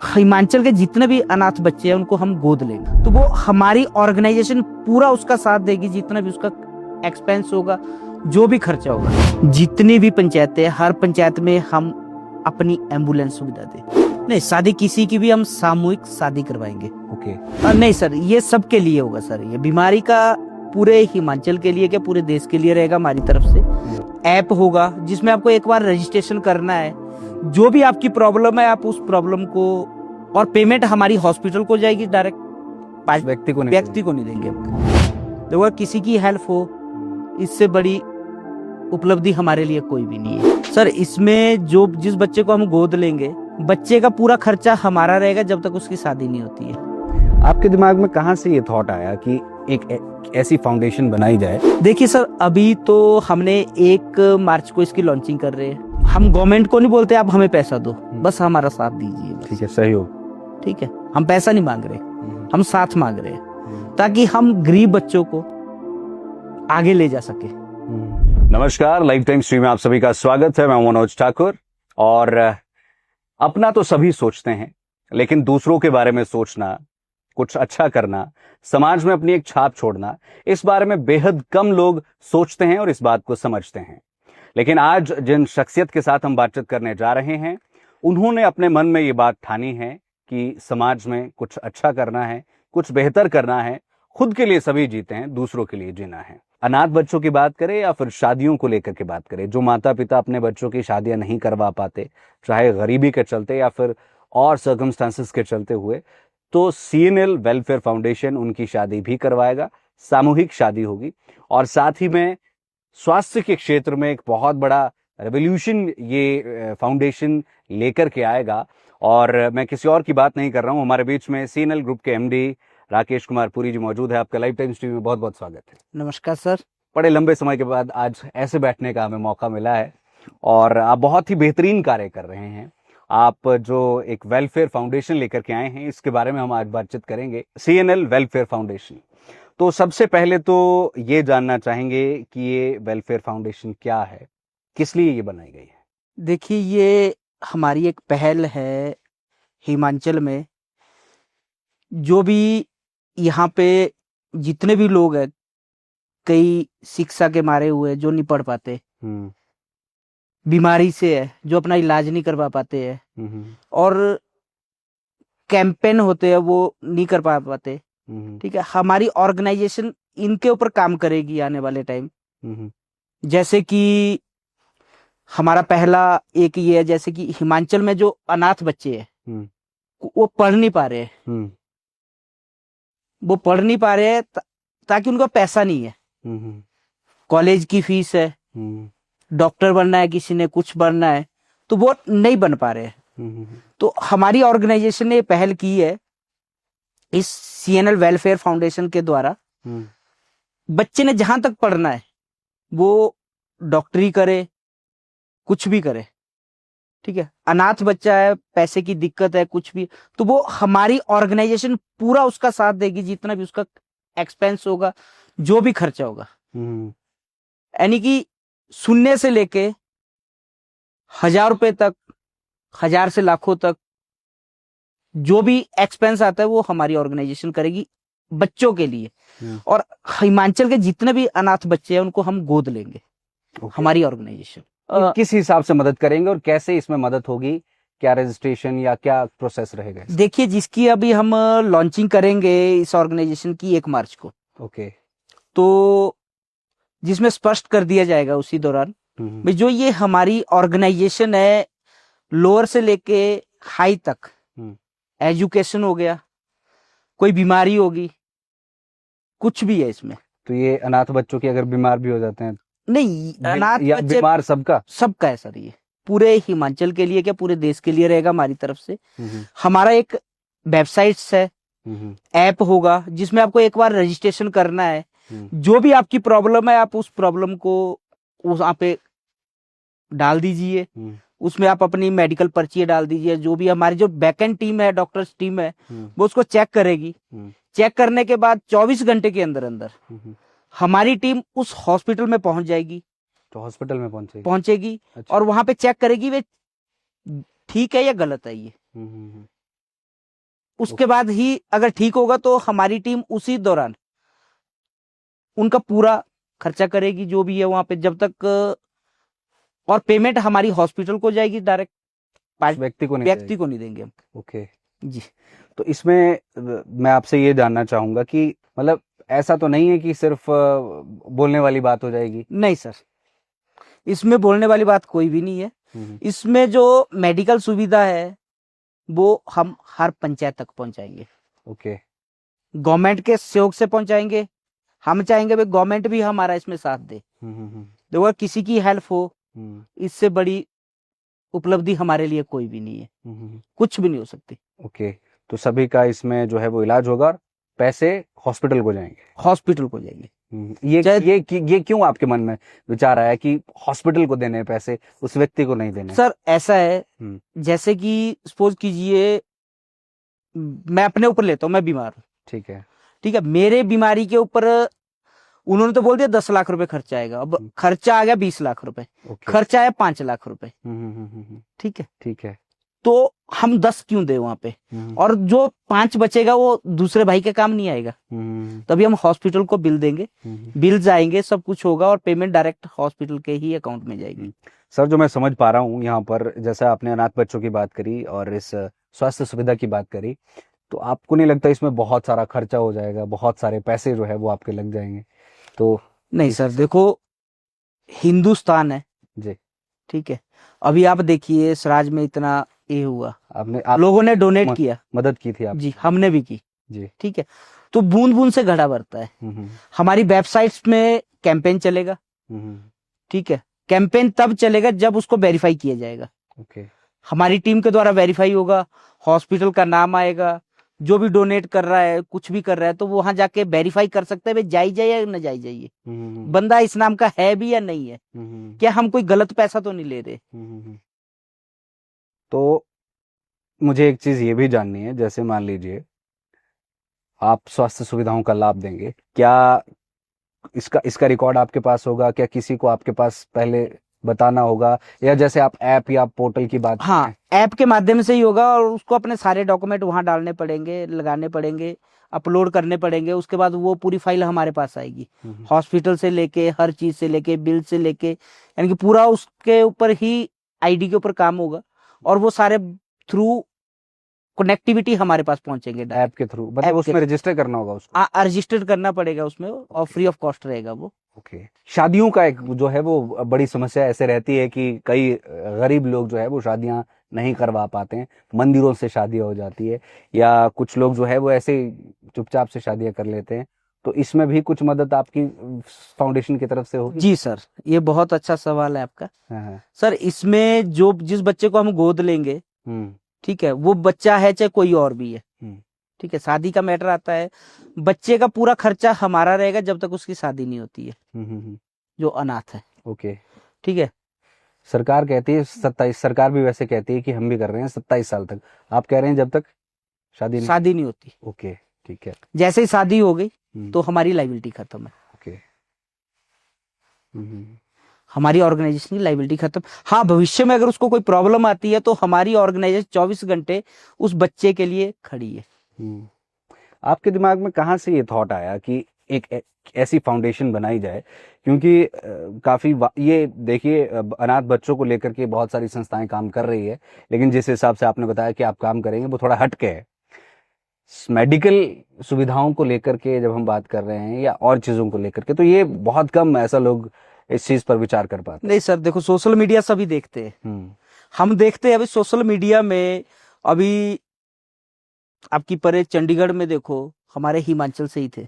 हिमाचल के जितने भी अनाथ बच्चे हैं उनको हम गोद लेंगे, तो वो हमारी ऑर्गेनाइजेशन पूरा उसका साथ देगी, जितना भी उसका एक्सपेंस होगा, जो भी खर्चा होगा। जितनी भी पंचायतें, हर पंचायत में हम अपनी एम्बुलेंस सुविधा दें। नहीं, शादी किसी की भी हम सामूहिक शादी करवाएंगे। ओके। नहीं सर, ये सबके लिए होगा सर। ये बीमारी का पूरे हिमाचल के लिए क्या पूरे देश के लिए रहेगा। हमारी तरफ से ऐप होगा जिसमें आपको एक बार रजिस्ट्रेशन करना है। जो भी आपकी प्रॉब्लम है आप उस प्रॉब्लम को, और पेमेंट हमारी हॉस्पिटल को जाएगी डायरेक्ट, व्यक्ति को नहीं देंगे। देखो, किसी की हेल्प हो, इससे बड़ी उपलब्धि हमारे लिए कोई भी नहीं है सर। इसमें जो जिस बच्चे को हम गोद लेंगे, बच्चे का पूरा खर्चा हमारा रहेगा जब तक उसकी शादी नहीं होती है। आपके दिमाग में कहाँ से ये थॉट आया कि एक ऐसी फाउंडेशन बनाई जाए? देखिए सर, अभी तो हमने 1 मार्च को इसकी लॉन्चिंग कर रहे हैं। हम गवर्नमेंट को नहीं बोलते आप हमें पैसा दो, बस हमारा साथ दीजिए। ठीक है, सहयोग। ठीक है, हम पैसा नहीं मांग रहे, हम साथ मांग रहे हैं, ताकि हम गरीब बच्चों को आगे ले जा सके। नमस्कार, लाइफ टाइम स्ट्रीम में आप सभी का स्वागत है। मैं मनोज ठाकुर। और अपना तो सभी सोचते हैं, लेकिन दूसरों के बारे में सोचना, कुछ अच्छा करना, समाज में अपनी एक छाप छोड़ना, इस बारे में बेहद कम लोग सोचते हैं और इस बात को समझते हैं। लेकिन आज जिन शख्सियत के साथ हम बातचीत करने जा रहे हैं, उन्होंने अपने मन में ये बात ठानी है कि समाज में कुछ अच्छा करना है, कुछ बेहतर करना है। खुद के लिए सभी जीते हैं, दूसरों के लिए जीना है। अनाथ बच्चों की बात करें या फिर शादियों को लेकर के बात करें, जो माता पिता अपने बच्चों की शादियां नहीं करवा पाते, चाहे गरीबी के चलते या फिर और सर्कमस्टांसेस के चलते हुए, तो CNL वेलफेयर फाउंडेशन उनकी शादी भी करवाएगा। सामूहिक शादी होगी और साथ ही में स्वास्थ्य के क्षेत्र में एक बहुत बड़ा रेवोल्यूशन ये फाउंडेशन लेकर के आएगा। और मैं किसी और की बात नहीं कर रहा हूं, हमारे बीच में CNL ग्रुप के MD राकेश कुमार पुरी जी मौजूद है। आपका लाइफ टाइम स्ट्रीम में बहुत बहुत स्वागत है। नमस्कार सर। बड़े लंबे समय के बाद आज ऐसे बैठने का हमें मौका मिला है और आप बहुत ही बेहतरीन कार्य कर रहे हैं। आप जो एक वेलफेयर फाउंडेशन लेकर के आए हैं, इसके बारे में हम आज बातचीत करेंगे। CNL welfare foundation. तो सबसे पहले तो ये जानना चाहेंगे कि ये वेलफेयर फाउंडेशन क्या है, किस लिए ये बनाई गई है? देखिए, ये हमारी एक पहल है हिमाचल में। जो भी यहाँ पे जितने भी लोग हैं, कई शिक्षा के मारे हुए जो नहीं पढ़ पाते, बीमारी से है, जो अपना इलाज नहीं करवा पाते हैं, और कैंपेन होते हैं वो नहीं कर पाते। ठीक है, हमारी ऑर्गेनाइजेशन इनके ऊपर काम करेगी आने वाले टाइम। जैसे कि हमारा पहला एक ये है, जैसे कि हिमाचल में जो अनाथ बच्चे हैं वो पढ़ नहीं पा रहे हैं, वो पढ़ नहीं पा रहे हैं ताकि उनका पैसा नहीं है। कॉलेज की फीस है, डॉक्टर बनना है, किसी ने कुछ बनना है, तो वो नहीं बन पा रहे हैं। तो हमारी ऑर्गेनाइजेशन ने पहल की है इस CNL वेलफेयर फाउंडेशन के द्वारा। बच्चे ने जहां तक पढ़ना है वो डॉक्टरी करे, कुछ भी करे। ठीक है, अनाथ बच्चा है, पैसे की दिक्कत है, कुछ भी, तो वो हमारी ऑर्गेनाइजेशन पूरा उसका साथ देगी, जितना भी उसका एक्सपेंस होगा, जो भी खर्चा होगा। यानी कि शून्य से लेके 1000 रुपए तक, 1000 से लाखों तक, जो भी एक्सपेंस आता है वो हमारी ऑर्गेनाइजेशन करेगी बच्चों के लिए। और हिमाचल के जितने भी अनाथ बच्चे हैं उनको हम गोद लेंगे। हमारी ऑर्गेनाइजेशन किस हिसाब से मदद करेंगे और कैसे इसमें मदद होगी? क्या रजिस्ट्रेशन या क्या प्रोसेस रहेगा? देखिए, जिसकी अभी हम लॉन्चिंग करेंगे इस ऑर्गेनाइजेशन की 1 मार्च को, ओके, तो जिसमें स्पष्ट कर दिया जाएगा उसी दौरान भाई, जो ये हमारी ऑर्गेनाइजेशन है, लोअर से लेके हाई तक, एजुकेशन हो गया, कोई बीमारी होगी, कुछ भी है इसमें। तो ये अनाथ बच्चों की अगर बीमार भी हो जाते हैं? नहीं, अनाथ या बच्चे बीमार सबका है सर। ये पूरे हिमाचल के लिए क्या पूरे देश के लिए रहेगा हमारी तरफ से। हमारा एक वेबसाइट है, ऐप होगा जिसमें आपको एक बार रजिस्ट्रेशन करना है। जो भी आपकी प्रॉब्लम है आप उस प्रॉब्लम को वहां पे डाल दीजिए। उसमें आप अपनी मेडिकल पर्ची डाल दीजिए। जो भी हमारी जो बैकएंड टीम है, डॉक्टर्स टीम है, वो उसको चेक करेगी। चेक करने के बाद 24 घंटे के अंदर अंदर हमारी टीम उस हॉस्पिटल में पहुंच जाएगी। तो हॉस्पिटल में पहुंचेगी अच्छा। और वहां पे चेक करेगी वे ठीक है या गलत है ये। उसके बाद ही अगर ठीक होगा तो हमारी टीम उसी दौरान उनका पूरा खर्चा करेगी जो भी है वहां पे, जब तक, और पेमेंट हमारी हॉस्पिटल को जाएगी डायरेक्ट, व्यक्ति को नहीं देंगे हम। ओके जी। तो इसमें मैं आपसे ये जानना चाहूंगा कि मतलब ऐसा तो नहीं है कि सिर्फ बोलने वाली बात हो जाएगी? नहीं सर, इसमें बोलने वाली बात कोई भी नहीं है। इसमें जो मेडिकल सुविधा है वो हम हर पंचायत तक पहुंचाएंगे। ओके। गवर्नमेंट के सहयोग से पहुंचाएंगे। हम चाहेंगे भाई गवर्नमेंट भी हमारा इसमें साथ दे। देखो किसी की हेल्प हो, इससे बड़ी उपलब्धि हमारे लिए कोई भी नहीं है, कुछ भी नहीं हो सकती। ओके तो सभी का इसमें जो है वो इलाज होगा और पैसे हॉस्पिटल को जाएंगे? हॉस्पिटल को जाएंगे। ये क्यों आपके मन में विचार आया कि हॉस्पिटल को देने हैं पैसे, उस व्यक्ति को नहीं देने? सर ऐसा है, जैसे कि सपोज कीजिए मैं अपने ऊपर लेता हूँ, मैं बीमार हूँ, ठीक है, मेरे बीमारी के ऊपर उन्होंने तो बोल दिया 10 लाख रुपए खर्चा आएगा, अब खर्चा आ गया 20 लाख रुपए, खर्चा आया 5 लाख रुपए, ठीक है, तो हम 10 क्यों दे वहां पे, और जो 5 बचेगा वो दूसरे भाई के काम नहीं आएगा। तभी हम हॉस्पिटल को बिल देंगे, बिल जाएंगे, सब कुछ होगा और पेमेंट डायरेक्ट हॉस्पिटल के ही अकाउंट में जाएगी। सर जो मैं समझ पा रहा हूँ यहाँ पर, जैसा आपने अनाथ बच्चों की बात करी और इस स्वास्थ्य सुविधा की बात करी, तो आपको नहीं लगता इसमें बहुत सारा खर्चा हो जाएगा, बहुत सारे पैसे जो है वो आपके लग जाएंगे? तो नहीं सर, देखो हिंदुस्तान है जी, ठीक है, अभी आप देखिए इस राज्य में इतना ये हुआ, लोगों ने डोनेट किया, मदद की थी आप जी, हमने भी की जी, ठीक है, तो बूंद बूंद से घड़ा भरता है। हमारी वेबसाइट्स में कैंपेन चलेगा, ठीक है, कैंपेन तब चलेगा जब उसको वेरीफाई किया जाएगा। ओके, हमारी टीम के द्वारा वेरीफाई होगा, हॉस्पिटल का नाम आएगा, जो भी डोनेट कर रहा है, कुछ भी कर रहा है, तो वो वहां जाके वेरीफाई कर सकते हैं जायज है या न जायज है, बंदा इस नाम का है भी या नहीं है, क्या हम कोई गलत पैसा तो नहीं ले रहे। तो मुझे एक चीज ये भी जाननी है, जैसे मान लीजिए आप स्वास्थ्य सुविधाओं का लाभ देंगे, क्या इसका रिकॉर्ड आपके पास होगा? क्या किसी को आपके पास पहले बताना होगा, या जैसे आप ऐप या पोर्टल की बात? हाँ, ऐप के माध्यम से ही होगा और उसको अपने सारे डॉक्यूमेंट वहां डालने पड़ेंगे, लगाने पड़ेंगे, अपलोड करने पड़ेंगे, उसके बाद वो पूरी फाइल हमारे पास आएगी, हॉस्पिटल से लेके हर चीज से लेके बिल से लेके, यानी कि पूरा उसके ऊपर ही आईडी के ऊपर काम होगा और वो सारे थ्रू कनेक्टिविटी हमारे पास पहुंचेंगे ऐप के थ्रू। मतलब उसमें रजिस्टर करना होगा उसको? रजिस्टर करना पड़ेगा उसमें और फ्री ऑफ कॉस्ट रहेगा वो। ओके। शादियों का एक जो है वो बड़ी समस्या ऐसे रहती है कि कई गरीब लोग जो है वो शादियां नहीं करवा पाते हैं, मंदिरों से शादियां हो जाती है, या कुछ लोग जो है वो ऐसे चुपचाप से शादियां कर लेते हैं, तो इसमें भी कुछ मदद आपकी फाउंडेशन की तरफ से होगी? जी सर, ये बहुत अच्छा सवाल है आपका। सर इसमें जो जिस बच्चे को हम गोद लेंगे, ठीक है, वो बच्चा है चाहे कोई और भी है, ठीक है, शादी का मैटर आता है, बच्चे का पूरा खर्चा हमारा रहेगा जब तक उसकी शादी नहीं होती है, जो अनाथ है। ओके, ठीक है। सरकार कहती है 27, सरकार भी वैसे कहती है कि हम भी कर रहे हैं 27 साल तक, आप कह रहे हैं जब तक शादी नहीं होती। ओके, ठीक है। जैसे ही शादी हो गई तो हमारी लाइबिलिटी खत्म है। ओके, हमारी ऑर्गेनाइजेशन की लाइबिलिटी खत्म। हाँ, भविष्य में अगर उसको कोई प्रॉब्लम आती है तो हमारी ऑर्गेनाइजेशन 24 घंटे उस बच्चे के लिए खड़ी है। आपके दिमाग में कहाँ से ये थॉट आया कि एक ऐसी फाउंडेशन बनाई जाए? क्योंकि काफी ये देखिए, अनाथ बच्चों को लेकर के बहुत सारी संस्थाएं काम कर रही है, लेकिन जिस हिसाब से आपने बताया कि आप काम करेंगे वो थोड़ा हटके है। मेडिकल सुविधाओं को लेकर के जब हम बात कर रहे हैं या और चीजों को लेकर के, तो ये बहुत कम ऐसा लोग इस चीज पर विचार कर पाते। नहीं सर, देखो सोशल मीडिया सभी देखते हैं, हम देखते हैं। अभी सोशल मीडिया में अभी आपकी परे चंडीगढ़ में देखो, हमारे हिमाचल से ही थे,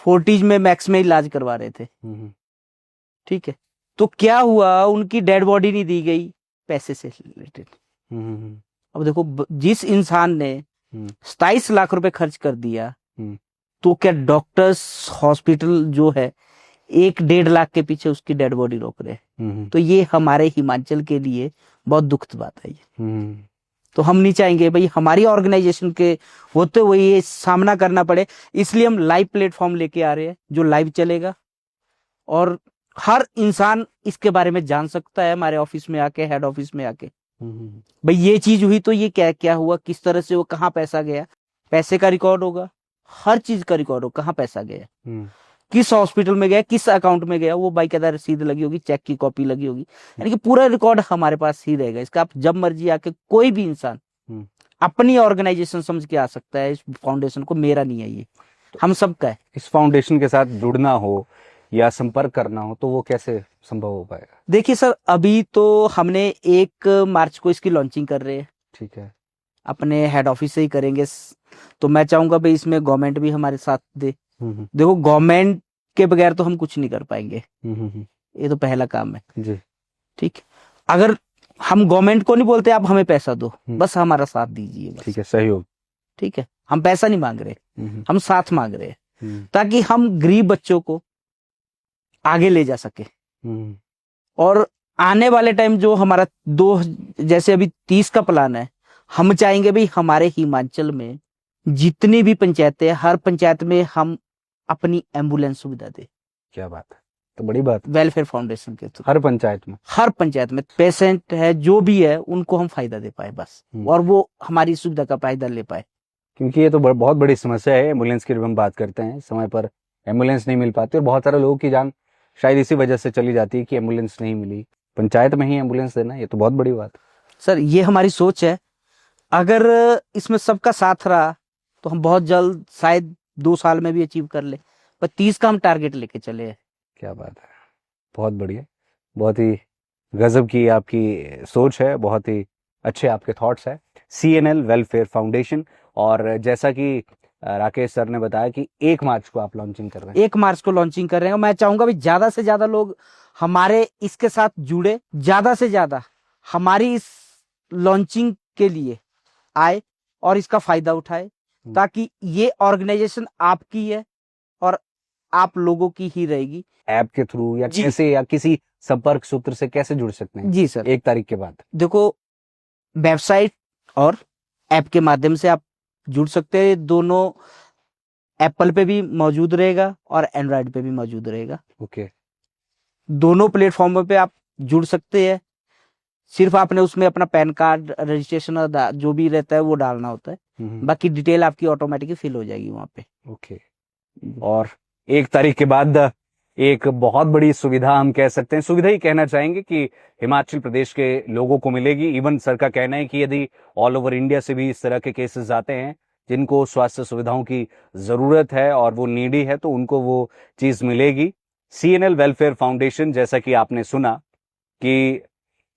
फोर्टीज में मैक्स में इलाज करवा रहे थे, ठीक है, तो क्या हुआ, उनकी डेड बॉडी नहीं दी गई पैसे से रिलेटेड। अब देखो जिस इंसान ने 27 लाख रुपए खर्च कर दिया, तो क्या डॉक्टर्स हॉस्पिटल जो है 1-1.5 लाख के पीछे उसकी डेड बॉडी रोक रहे? तो ये हमारे हिमाचल के लिए बहुत दुखद बात है ये। तो हम नहीं चाहेंगे भाई हमारी ऑर्गेनाइजेशन के होते हुए ये सामना करना पड़े, इसलिए हम लाइव प्लेटफॉर्म लेके आ रहे हैं जो लाइव चलेगा और हर इंसान इसके बारे में जान सकता है हमारे ऑफिस में आके, हेड ऑफिस में आके। भाई ये चीज हुई तो ये क्या क्या हुआ, किस तरह से वो, कहाँ पैसा गया, पैसे का रिकॉर्ड होगा, हर चीज का रिकॉर्ड होगा, कहाँ पैसा गया, किस हॉस्पिटल में गया, किस अकाउंट में गया, वो बाकायदा रसीद लगी होगी, चेक की कॉपी लगी होगी, यानी कि पूरा रिकॉर्ड हमारे पास ही रहेगा। इसका आप जब मर्जी आके कोई भी इंसान अपनी ऑर्गेनाइजेशन समझ के आ सकता है। इस फाउंडेशन को मेरा नहीं है, ये हम सबका है। इस फाउंडेशन के साथ जुड़ना हो या संपर्क करना हो तो वो कैसे संभव हो पाएगा? देखिए सर, अभी तो हमने 1 मार्च को इसकी लॉन्चिंग कर रहे हैं, ठीक है, अपने हेड ऑफिस से ही करेंगे। तो मैं चाहूंगा भाई इसमें गवर्नमेंट भी हमारे साथ दे। देखो, गवर्नमेंट के बगैर तो हम कुछ नहीं कर पाएंगे, ये तो पहला काम है जी। ठीक। अगर हम गवर्नमेंट को नहीं बोलते आप हमें पैसा दो, बस हमारा साथ दीजिए बस। ठीक है, सहयोग। ठीक है, हम पैसा नहीं मांग रहे, हम साथ मांग रहे हैं, ताकि हम गरीब बच्चों को आगे ले जा सके। और आने वाले टाइम जो हमारा जैसे अभी 30 का प्लान है, हम चाहेंगे भाई हमारे हिमाचल में जितनी भी पंचायतें, हर पंचायत में हम अपनी एम्बुलेंस सुविधा दे। क्या बात है, तो बड़ी बात। वेलफेयर फाउंडेशन के थ्रू हर पंचायत में पेशेंट है जो भी है उनको हम फायदा दे पाए बस, और वो हमारी सुविधा का फायदा ले पाए। क्योंकि ये तो बहुत बड़ी समस्या है एम्बुलेंस की। जब हम बात करते हैं, समय पर एम्बुलेंस नहीं मिल पाती और बहुत सारे लोगों की जान शायद इसी वजह से चली जाती है कि एम्बुलेंस नहीं मिली। पंचायत में ही एम्बुलेंस देना, ये तो बहुत बड़ी बात। सर ये हमारी सोच है, अगर इसमें सबका साथ रहा तो हम बहुत जल्द शायद 2 साल में भी अचीव कर ले, पर 30 का हम टारगेट लेके चले हैं। क्या बात है, बहुत बढ़िया, बहुत ही गजब की आपकी सोच है, बहुत ही अच्छे आपके थॉट्स है। CNL वेलफेयर फाउंडेशन, और जैसा कि राकेश सर ने बताया कि 1 मार्च को आप लॉन्चिंग कर रहे हैं। 1 मार्च को लॉन्चिंग कर रहे हैं। मैं चाहूंगा भी ज्यादा से ज्यादा लोग हमारे इसके साथ जुड़े, ज्यादा से ज्यादा हमारी इस लॉन्चिंग के लिए आए और इसका फायदा उठाए, ताकि ये ऑर्गेनाइजेशन आपकी है और आप लोगों की ही रहेगी। ऐप के थ्रू या कैसे, या किसी संपर्क सूत्र से कैसे जुड़ सकते हैं? जी सर, 1 तारीख के बाद देखो, वेबसाइट और ऐप के माध्यम से आप जुड़ सकते हैं। दोनों एप्पल पे भी मौजूद रहेगा और एंड्रॉयड पे भी मौजूद रहेगा। ओके, दोनों प्लेटफॉर्म पे आप जुड़ सकते हैं। सिर्फ आपने उसमें अपना पैन कार्ड, रजिस्ट्रेशन जो भी रहता है वो डालना होता है, बाकी डिटेल आपकी ऑटोमेटिकली फिल हो जाएगी वहां पे। ओके। और 1 तारीख के बाद एक बहुत बड़ी सुविधा, हम कह सकते हैं सुविधा ही कहना चाहेंगे, कि हिमाचल प्रदेश के लोगों को मिलेगी। इवन सर का कहना है कि यदि ऑल ओवर इंडिया से भी इस तरह के केसेस आते हैं जिनको स्वास्थ्य सुविधाओं की जरूरत है और वो नीडी है, तो उनको वो चीज मिलेगी। CNL वेलफेयर फाउंडेशन, जैसा कि आपने सुना कि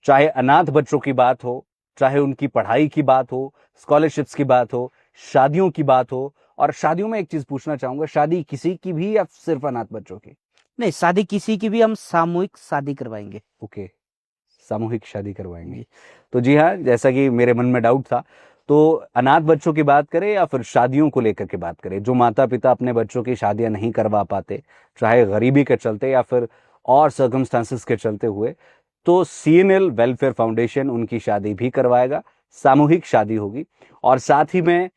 चाहे अनाथ बच्चों की बात हो, चाहे उनकी पढ़ाई की बात हो, स्कॉलरशिप्स की बात हो, शादियों की बात हो। और शादियों में एक चीज पूछना चाहूंगा, शादी किसी की भी या सिर्फ अनाथ बच्चों की? नहीं, शादी किसी की भी, हम सामूहिक शादी करवाएंगे। ओके, सामूहिक शादी करवाएंगे। तो जी हाँ, जैसा कि मेरे मन में डाउट था, तो अनाथ बच्चों की बात करें या फिर शादियों को लेकर के बात करें, जो माता पिता अपने बच्चों की शादियां नहीं करवा पाते, चाहे गरीबी के चलते या फिर और सर्कमस्टांसेस के चलते हुए, तो CNL वेलफेयर फाउंडेशन उनकी शादी भी करवाएगा, सामूहिक शादी होगी। और साथ ही में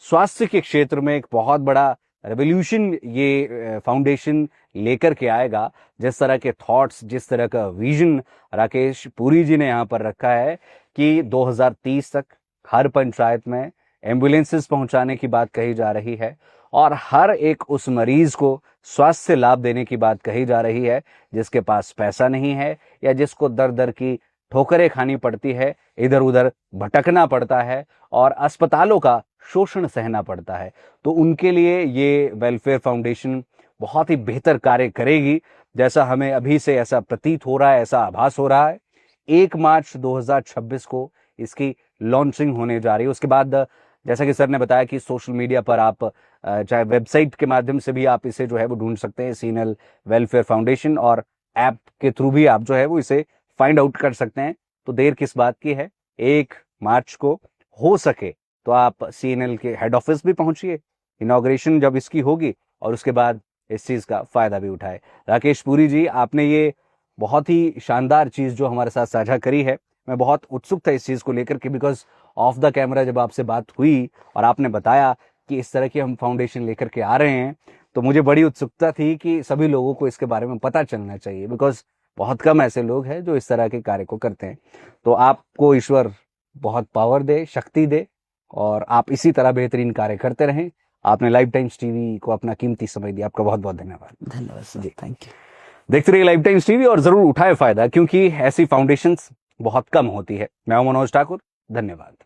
स्वास्थ्य के क्षेत्र में एक बहुत बड़ा रेवोल्यूशन ये फाउंडेशन लेकर के आएगा। जिस तरह के थॉट्स, जिस तरह का विजन राकेश पुरी जी ने यहाँ पर रखा है कि 2030 तक हर पंचायत में एम्बुलेंसेस पहुंचाने की बात कही जा रही है, और हर एक उस मरीज को स्वास्थ्य लाभ देने की बात कही जा रही है जिसके पास पैसा नहीं है, या जिसको दर दर की ठोकरें खानी पड़ती है, इधर उधर भटकना पड़ता है और अस्पतालों का शोषण सहना पड़ता है। तो उनके लिए ये वेलफेयर फाउंडेशन बहुत ही बेहतर कार्य करेगी, जैसा हमें अभी से ऐसा प्रतीत हो रहा है, ऐसा आभास हो रहा है। 1 मार्च 2026 को इसकी लॉन्चिंग होने जा रही है। उसके बाद जैसा कि सर ने बताया कि सोशल मीडिया पर आप चाहे वेबसाइट के माध्यम से भी आप इसे जो है वो ढूंढ सकते हैं, CNL वेलफेयर फाउंडेशन, और ऐप के थ्रू भी आप जो है वो इसे फाइंड आउट कर सकते हैं। तो देर किस बात की है, 1 मार्च को हो सके तो आप CNL के हेड ऑफिस भी पहुंचिए, इनॉग्रेशन जब इसकी होगी, और उसके बाद इस चीज का फायदा भी उठाए। राकेश पुरी जी, आपने ये बहुत ही शानदार चीज जो हमारे साथ साझा करी है, मैं बहुत उत्सुक था इस चीज को लेकर के, बिकॉज ऑफ द कैमरा जब आपसे बात हुई और आपने बताया कि इस तरह की हम फाउंडेशन लेकर के आ रहे हैं, तो मुझे बड़ी उत्सुकता थी कि सभी लोगों को इसके बारे में पता चलना चाहिए, बिकॉज बहुत कम ऐसे लोग हैं जो इस तरह के कार्य को करते हैं। तो आपको ईश्वर बहुत पावर दे, शक्ति दे, और आप इसी तरह बेहतरीन कार्य करते रहें। आपने लाइफ टाइम्स टीवी को अपना कीमती समय दिया, आपका बहुत बहुत धन्यवाद। धन्यवाद सर, थैंक यू। देखते रहिए लाइफ टाइम्स टीवी और जरूर उठाए फायदा, क्योंकि ऐसी फाउंडेशंस बहुत कम होती है। मैं हूं मनोज ठाकुर, धन्यवाद।